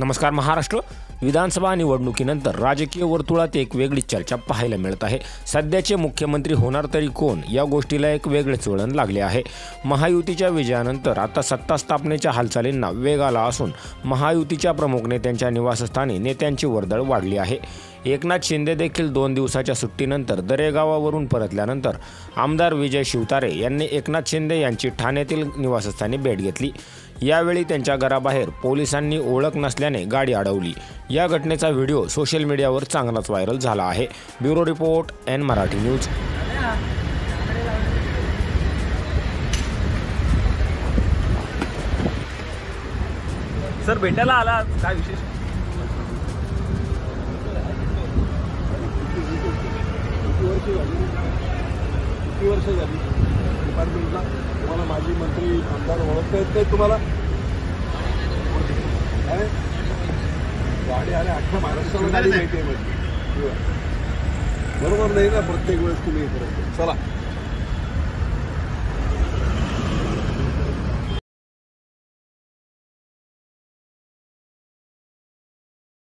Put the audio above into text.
नमस्कार महाराष्ट्र. विधानसभा निवडणुकीनंतर राजकीय वर्तुळात एक वेगळी चर्चा पाहायला मिळत आहे. सध्याचे मुख्यमंत्री होणार तरी कोण या गोष्टीला एक वेगळेच वळण लागले आहे. महायुतीच्या विजयानंतर आता सत्ता स्थापनेच्या हालचालींना वेग आला असून महायुतीच्या प्रमुख नेत्यांच्या निवासस्थानी नेत्यांची वर्दळ वाढली आहे. एकनाथ शिंदे देखील 2 दिवसाच्या सुट्टीनंतर दरेगावावरून परतल्यानंतर आमदार विजय शिवतारे यांनी एकनाथ शिंदे यांची ठाण्यातील निवासस्थानी भेट घेतली. यावेळी त्यांच्या घराबाहेर पोलिसांनी ओळख नसल्याने गाडी अडवली. या घटनेचा व्हिडिओ सोशल मीडियावर चांगलाच व्हायरल झाला आहे. Bureau report N Marathi news. Sir भेटायला आला, काय विशेष? किती वर्ष झाली डिपार्टमेंटला? तुम्हाला माजी मंत्री आमदार ओळखता येत नाही तुम्हाला? गाडी अरे अख्ख्या महाराष्ट्राला गाडी माहिती आहे माझी. बरोबर नाही ना, प्रत्येक वेळेस तुम्ही हे करत. चला.